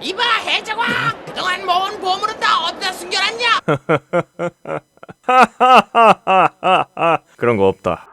이봐 해적왕, 그동안 모은 보물은 다 어디다 숨겨놨냐? 그런 거 없다.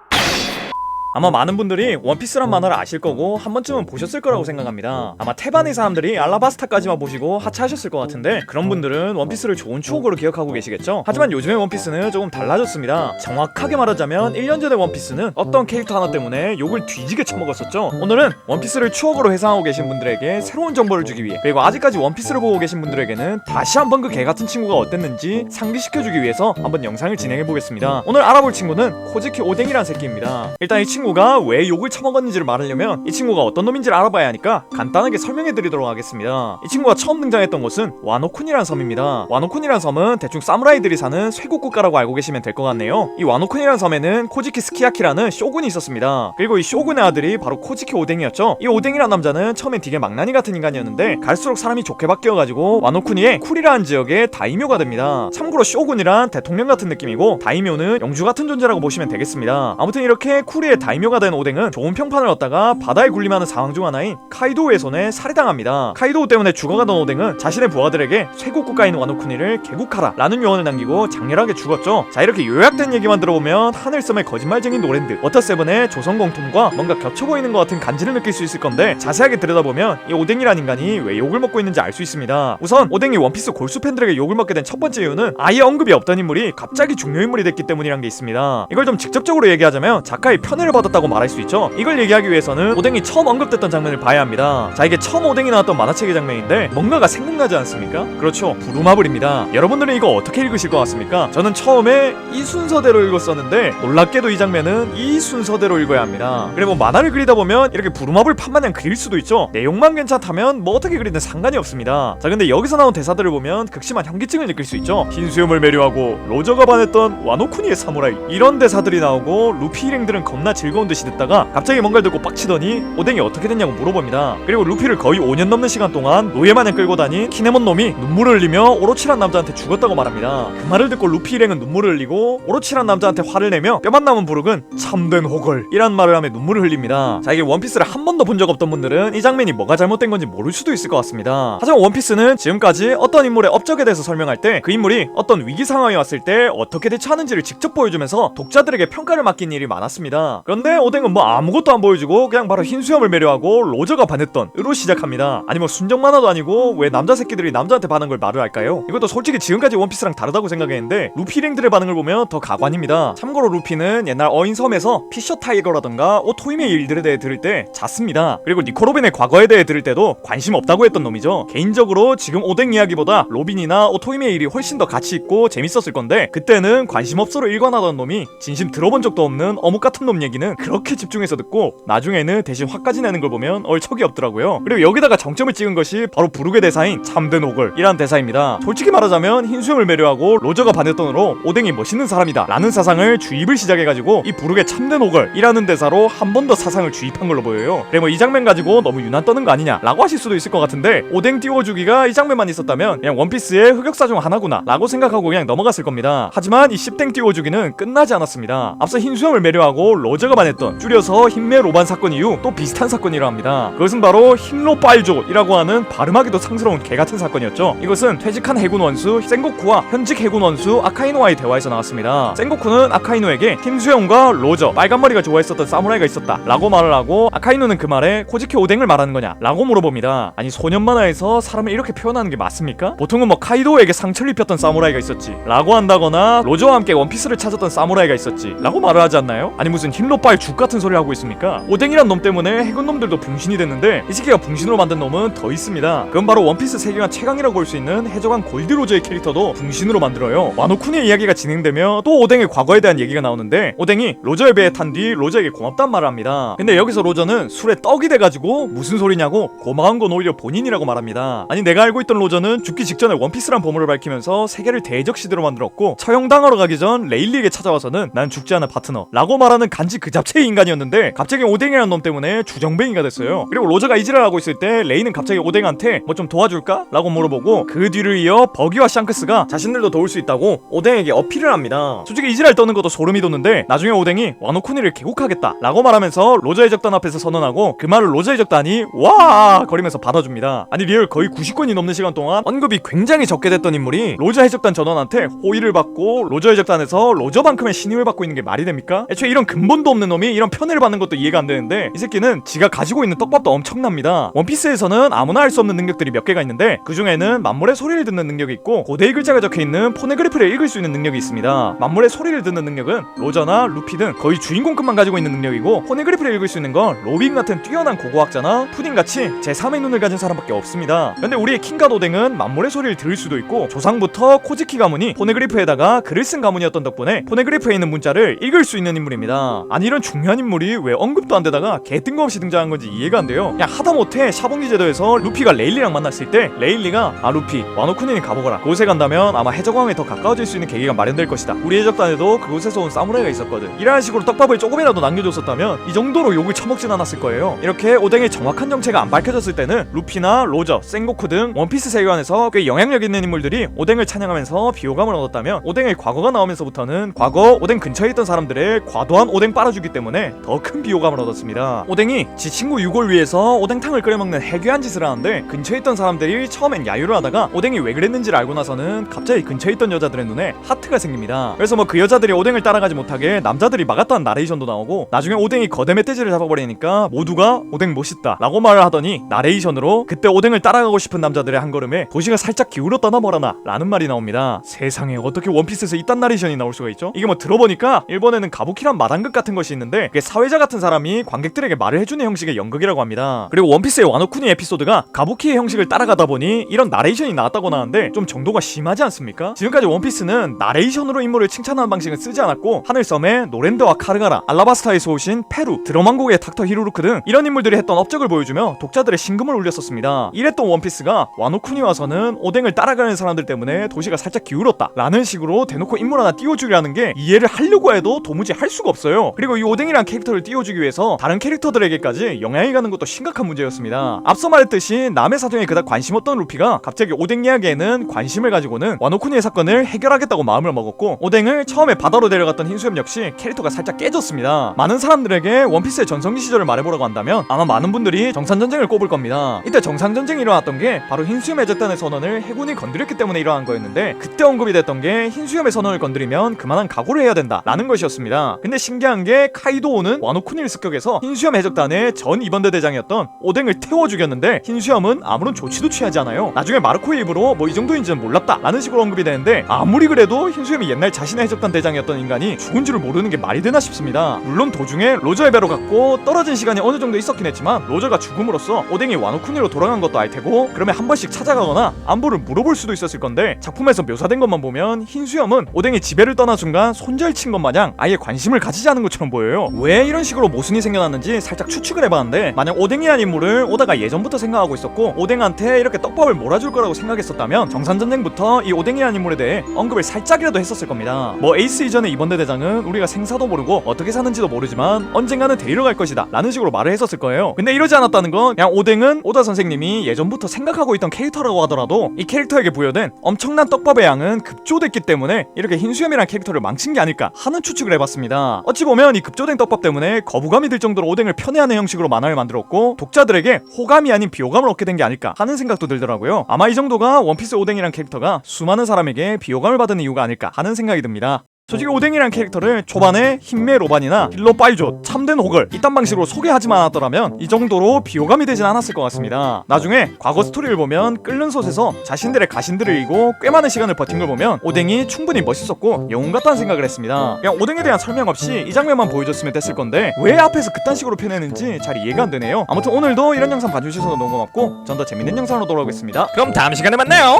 아마 많은 분들이 원피스란 만화를 아실 거고 한 번쯤은 보셨을 거라고 생각합니다. 아마 테반의 사람들이 알라바스타까지만 보시고 하차하셨을 것 같은데 그런 분들은 원피스를 좋은 추억으로 기억하고 계시겠죠? 하지만 요즘의 원피스는 조금 달라졌습니다. 정확하게 말하자면 1년 전의 원피스는 어떤 캐릭터 하나 때문에 욕을 뒤지게 처먹었었죠. 오늘은 원피스를 추억으로 회상하고 계신 분들에게 새로운 정보를 주기 위해, 그리고 아직까지 원피스를 보고 계신 분들에게는 다시 한번 그 개같은 친구가 어땠는지 상기시켜주기 위해서 한번 영상을 진행해보겠습니다. 오늘 알아볼 친구는 코지키 오뎅이란 새끼입니다. 일단 이 친구가 왜 욕을 처먹었는지를 말하려면 이 친구가 어떤 놈인지를 알아봐야 하니까 간단하게 설명해드리도록 하겠습니다. 이 친구가 처음 등장했던 곳은 와노쿤이란 섬입니다. 와노쿤이란 섬은 대충 사무라이들이 사는 쇄국 국가라고 알고 계시면 될 것 같네요. 이 와노쿤이란 섬에는 코지키 스키야키라는 쇼군이 있었습니다. 그리고 이 쇼군의 아들이 바로 코지키 오뎅이었죠. 이 오뎅이란 남자는 처음엔 되게 망나니 같은 인간이었는데 갈수록 사람이 좋게 바뀌어가지고 와노쿠니의 쿨이라는 지역의 다이묘가 됩니다. 참고로 쇼군이란 대통령 같은 느낌이고 다이묘는 영주 같은 존재라고 보시면 되겠습니다. 아무튼 이렇게 쿨이의 다이묘가 된 오뎅은 좋은 평판을 얻다가 바다에 굴림하는 상황 중 하나인 카이도우의 손에 살해당합니다. 카이도우 때문에 죽어가던 오뎅은 자신의 부하들에게 쇄국 국가인 와노쿠니를 개국하라 라는 요원을 남기고 장렬하게 죽었죠. 자, 이렇게 요약된 얘기만 들어보면 하늘섬의 거짓말쟁이 노랜드 워터세븐의 조선공통과 뭔가 겹쳐 보이는 것 같은 간지를 느낄 수 있을 건데 자세하게 들여다보면 이 오뎅이란 인간이 왜 욕을 먹고 있는지 알 수 있습니다. 우선 오뎅이 원피스 골수 팬들에게 욕을 먹게 된 첫 번째 이유는 아예 언급이 없던 인물이 갑자기 중요 인물이 됐기 때문이란 게 있습니다. 이걸 좀 직접적으로 얘기하자면 작가의 편애를 받았다고 말할 수 있죠. 이걸 얘기하기 위해서는 오뎅이 처음 언급됐던 장면을 봐야 합니다. 자, 이게 처음 오뎅이 나왔던 만화책의 장면인데 뭔가가 생각나지 않습니까? 그렇죠, 부루마블입니다. 여러분들은 이거 어떻게 읽으실 것 같습니까? 저는 처음에 이 순서대로 읽었었는데 놀랍게도 이 장면은 이 순서대로 읽어야 합니다. 그리고 만화를 그리다 보면 이렇게 부루마블 판마냥 그릴 수도 있죠. 내용만 괜찮다면 뭐 어떻게 그리든 상관이 없습니다. 자, 근데 여기서 나온 대사들을 보면 극심한 현기증을 느낄 수 있죠. 흰 수염을 매료하고 로저가 반했던 와노쿠니의 사무라이, 이런 대사들이 나오고 루피 일행들은 겁나 즐거운 듯이 듣다가 갑자기 뭔가를 듣고 빡치더니 오뎅이 어떻게 됐냐고 물어봅니다. 그리고 루피를 거의 5년 넘는 시간 동안 노예마냥 끌고 다닌 키네몬 놈이 눈물을 흘리며 오로치란 남자한테 죽었다고 말합니다. 그 말을 듣고 루피 일행은 눈물을 흘리고 오로치란 남자한테 화를 내며 뼈만 남은 부룩은 참된 호걸 이란 말을 하며 눈물을 흘립니다. 자, 이게 원피스를 한 번도 본 적 없던 분들은 이 장면이 뭐가 잘못된 건지 모를 수도 있을 것 같습니다. 하지만 원피스는 지금까지 어떤 인물의 업적에 대해서 설명할 때 그 인물이 어떤 위기 상황에 왔을 때 어떻게 대처하는지를 직접 보여주면서 독자들에게 평가를 맡긴 일이 많았습니다. 그런데 오뎅은 뭐 아무것도 안 보여주고 그냥 바로 흰 수염을 매료하고 로저가 반했던 으로 시작합니다. 아니 뭐 순정 만화도 아니고 왜 남자 새끼들이 남자한테 반한 걸 말을 할까요? 이것도 솔직히 지금까지 원피스랑 다르다고 생각했는데 루피 랭들의 반응을 보면 더 가관입니다. 참고로 루피는 옛날 어인섬에서 피셔 타이거라던가 오토이메의 일들에 대해 들을 때 잤습니다. 그리고 니코로빈의 과거에 대해 들을 때도 관심 없다고 했던 놈이죠. 개인적으로 지금 오뎅 이야기보다 로빈이나 오토이메의 일이 훨씬 더 가치 있고 재밌었을 건데 그때는 관심 없어로 일관하던 놈이 진심 들어본 적도 없는 어묵 같은 놈 얘기는 그렇게 집중해서 듣고 나중에는 대신 화까지 내는 걸 보면 얼척이 없더라고요. 그리고 여기다가 정점을 찍은 것이 바로 부룩의 대사인 참된 호걸 이란 대사입니다. 솔직히 말하자면 흰수염을 매료하고 로저가 반했던으로 오뎅이 멋있는 사람이다 라는 사상을 주입을 시작해가지고 이 부룩의 참된 호걸 이라는 대사로 한 번 더 사상을 주입한 걸로 보여요. 그래 뭐 이 장면 가지고 너무 유난 떠는 거 아니냐 라고 하실 수도 있을 것 같은데 오뎅 띄워주기가 이 장면만 있었다면 그냥 원피스의 흑역사 중 하나구나 라고 생각하고 그냥 넘어갔을 겁니다. 하지만 이 10땡 띄워주기는 끝나지 않았습니다. 앞서 흰수염을 매료하고 로저가 반했던, 줄여서 흰매 로반 사건 이후 또 비슷한 사건이라 합니다. 그것은 바로 흰로빨조 이라고 하는 발음하기도 상스러운 개같은 사건이었죠. 이것은 퇴직한 해군 원수 센고쿠와 현직 해군 원수 아카이노와의 대화에서 나왔습니다. 센고쿠는 아카이노에게 흰수염과 로저, 빨간머리가 좋아했었던 사무라이가 있었다 라고 말을 하고 아카이노는 그 말에 코지키 오뎅을 말하는 거냐 라고 물어봅니다. 아니 소년 만화에서 사람을 이렇게 표현하는 게 맞습니까? 보통은 뭐 카이도우에게 상처를 입혔던 사무라이가 있었지 라고 한다거나 로저와 함께 원피스를 찾았던 사무라이가 있었지 라고 말을 하지 않나요? 아니 무슨 흰로빨 죽 같은 소리 하고 있습니까? 오뎅이란 놈 때문에 해군 놈들도 붕신이 됐는데 이 새끼가 붕신으로 만든 놈은 더 있습니다. 그건 바로 원피스 세계관 최강이라고 볼 수 있는 해적왕 골드로저의 캐릭터도 붕신으로 만들어요. 와노쿠니의 이야기가 진행되며 또 오뎅의 과거에 대한 얘기가 나오는데 오뎅이 로저의 배에 탄 뒤 로저에게 고맙단 말을 합니다. 근데 여기서 로저는 술에 떡이 돼가지고 무슨 소리냐고 고마운 건 오히려 본인이라고 말합니다. 아니 내가 알고 있던 로저는 죽기 직전에 원피스란 보물을 밝히면서 세계를 대적 시대로 만들었고 처형당하러 가기 전 레일리에게 찾아와서는 난 죽지 않은 파트너 라고 말하는 간지 그 잡채의 인간이었는데 갑자기 오뎅이라는 놈 때문에 주정뱅이가 됐어요. 그리고 로저가 이지랄 하고 있을 때 레이는 갑자기 오뎅한테 뭐 좀 도와줄까? 라고 물어보고 그 뒤를 이어 버기와 샹크스가 자신들도 도울 수 있다고 오뎅에게 어필을 합니다. 솔직히 이지랄 떠는 것도 소름이 돋는데 나중에 오뎅이 와노쿠니를 개국하겠다 라고 말하면서 로저 해적단 앞에서 선언하고 그 말을 로저 해적단이 와 거리면서 받아줍니다. 아니 리얼 거의 90건이 넘는 시간 동안 언급이 굉장히 적게 됐던 인물이 로저 해적단 전원한테 호의를 받고 로저 해적단에서 로저만큼의 신임을 받고 있는 게 말이 됩니까? 애초에 이런 근본도 없는 놈이 이런 편애를 받는 것도 이해가 안 되는데 이 새끼는 지가 가지고 있는 떡밥도 엄청납니다. 원피스에서는 아무나 할 수 없는 능력들이 몇 개가 있는데 그 중에는 만물의 소리를 듣는 능력이 있고 고대의 글자가 적혀있는 포네그리프를 읽을 수 있는 능력이 있습니다. 만물의 소리를 듣는 능력은 로저나 루피 등 거의 주인공급만 가지고 있는 능력이고 포네그리프를 읽을 수 있는 건 로빈 같은 뛰어난 고고학자나 푸딩같이 제3의 눈을 가진 사람밖에 없습니다. 근데 우리의 킹갓 오뎅은 만물의 소리를 들을 수도 있고 조상부터 코즈키 가문이 포네그리프에다가 글을 쓴 가문이었던 덕분에 포네그리프에 있는 문자를 읽을 수 있는 인물입니다. 아니 이런 중요한 인물이 왜 언급도 안 되다가 개 뜬금없이 등장한 건지 이해가 안 돼요. 그냥 하다못해 샤봉지 제도에서 루피가 레일리랑 만났을 때 레일리가 아 루피 와노쿠니니 가보거라 그곳에 간다면 아마 해적왕에 더 가까워질 수 있는 계기가 마련될 것이다. 우리 해적단에도 그곳에서 온 사무라이가 있었거든. 이런 식으로 떡밥을 조금이라도 남겨줬었다면 이 정도로 욕을 처먹진 않았을 거예요. 이렇게 오뎅의 정확한 정체가 안 밝혀졌을 때는 루피나 로저, 생고쿠 등 원피스 세계관에서 꽤 영향력 있는 인물들이 오뎅을 찬양하면서 비호감을 얻었다면 오뎅의 과거가 나오면서부터는 과거 오뎅 근처에 있던 사람들의 과도한 오뎅 빨아주기 때문에 더 큰 비호감을 얻었습니다. 오뎅이 지 친구 유골 위해서 오뎅탕을 끓여먹는 해괴한 짓을 하는데 근처에 있던 사람들이 처음엔 야유를 하다가 오뎅이 왜 그랬는지를 알고 나서는 갑자기 근처에 있던 여자들의 눈에 하트가 생깁니다. 그래서 뭐 그 여자들이 오뎅을 따라가지 못하게 남자들이 막았다는 나레이션도 나오고 나중에 오뎅이 거대 멧돼지를 잡아버리니까 모두가 오뎅 멋있다 라고 말을 하더니 나레이션으로 그때 오뎅을 따라가고 싶은 남자들의 한 걸음에 도시가 살짝 기울었다나 뭐라나 라는 말이 나옵니다. 세상에 어떻게 원피스에서 이딴 나레이션이 나올 수가 있죠? 이게 뭐 들어보니까 일본에는 가부키란 마당극 같은 것이 있는데 그게 사회자 같은 사람이 관객들에게 말을 해주는 형식의 연극이라고 합니다. 그리고 원피스의 와노쿠니 에피소드가 가부키의 형식을 따라가다 보니 이런 나레이션이 나왔다고 하는데 좀 정도가 심하지 않습니까? 지금까지 원피스는 나레이션으로 인물을 칭찬하는 방식은 쓰지 않았고 하늘섬의 노랜드와 카르가라, 알라바스타에서 오신 페루, 드럼왕국의 닥터 히루루크 등 이런 인물들이 했던 업적을 보여주며 독자들의 심금을 울렸었습니다. 이랬던 원피스가 와노쿠니 와서는 오뎅을 따라가는 사람들 때문에 도시가 살짝 기울었다 라는 식으로 대놓고 인물 하나 띄워주기라는 게 이해를 하려고 해도 도무지 할 수가 없어요. 그리고 이 오뎅이라는 캐릭터를 띄워주기 위해서 다른 캐릭터들에게까지 영향이 가는 것도 심각한 문제였습니다. 앞서 말했듯이 남의 사정에 그닥 관심 없던 루피가 갑자기 오뎅 이야기에는 관심을 가지고는 와노쿠니의 사건을 해결하겠다고 마음을 먹었고 오뎅을 처음에 바다로 데려갔던 흰수염 역시 캐릭터가 살짝 깨졌습니다. 많은 사람들에게 원피스의 전성기 시절을 말해보라고 한다면 아마 많은 분들이 정산전쟁을 꼽을 겁니다. 이때 정산전쟁이 일어났던 게 바로 흰수염 해적단의 선언을 해군이 건드렸기 때문에 일어난 거였는데 그때 언급이 됐던 게 흰수염의 선언을 건드리면 그만한 각오를 해야 된다 라는 것이었습니다. 근데 신기한 게 카이도우는 와노쿠니를 습격해서 흰수염 해적단의 전 2번대 대장이었던 오뎅을 태워 죽였는데 흰수염은 아무런 조치도 취하지 않아요. 나중에 마르코의 입으로 뭐 이 정도인지는 몰랐다 라는 식으로 언급이 되는데 아무리 그래도 흰수염이 옛날 자신의 해적단 대장이었던 인간이 죽은 줄을 모르는 게 말이 되나 싶습니다. 물론 도중에 로저의 배로 갔고 떨어진 시간이 어느 정도 있었긴 했지만 로저가 죽음으로써 오뎅이 와노쿠니로 돌아간 것도 알 테고 그러면 한 번씩 찾아가거나 안부를 물어볼 수도 있었을 건데 작품에서 묘사된 것만 보면 흰수염은 오뎅이 지배를 떠난 순간 손절친 것 마냥 아예 관심을 가지지 않은 것처럼 보여요. 왜 이런 식으로 모순이 생겨났는지 살짝 추측을 해봤는데 만약 오뎅이란 인물을 오다가 예전부터 생각하고 있었고 오뎅한테 이렇게 떡밥을 몰아줄 거라고 생각했었다면 정산전쟁부터 이 오뎅이란 인물에 대해 언급을 살짝이라도 했었을 겁니다. 뭐 에이스 이전의 2번대 대장은 우리가 생사도 모르고 어떻게 사는지도 모르지만 언젠가는 데리러 갈 것이다 라는 식으로 말을 했었을 거예요. 근데 이러지 않았다는 건 그냥 오뎅은 오다 선생님이 예전부터 생각하고 있던 캐릭터라고 하더라도 이 캐릭터에게 부여된 엄청난 떡밥의 양은 급조됐기 때문에 이렇게 흰수염이란 캐릭터를 망친 게 아닐까 하는 추측을 해봤습니다. 어찌 보면 이 급조된 떡밥 때문에 거부감이 들 정도로 오뎅을 편애하는 형식으로 만화를 만들었고 독자들에게 호감이 아닌 비호감을 얻게 된 게 아닐까 하는 생각도 들더라고요. 아마 이 정도가 원피스 오뎅이란 캐릭터가 수많은 사람에게 비호감을 받은 이유가 아닐까 하는 생각이 듭니다. 솔직히 오뎅이란 캐릭터를 초반에 힘매 로반이나 힐러 빠이조, 참된 호글 이딴 방식으로 소개하지만 않았더라면 이 정도로 비호감이 되진 않았을 것 같습니다. 나중에 과거 스토리를 보면 끓는 솥에서 자신들의 가신들을 이고 꽤 많은 시간을 버틴 걸 보면 오뎅이 충분히 멋있었고 영웅 같다는 생각을 했습니다. 그냥 오뎅에 대한 설명 없이 이 장면만 보여줬으면 됐을 건데 왜 앞에서 그딴 식으로 표현했는지 잘 이해가 안 되네요. 아무튼 오늘도 이런 영상 봐주셔서 너무 고맙고 전 더 재밌는 영상으로 돌아오겠습니다. 그럼 다음 시간에 만나요.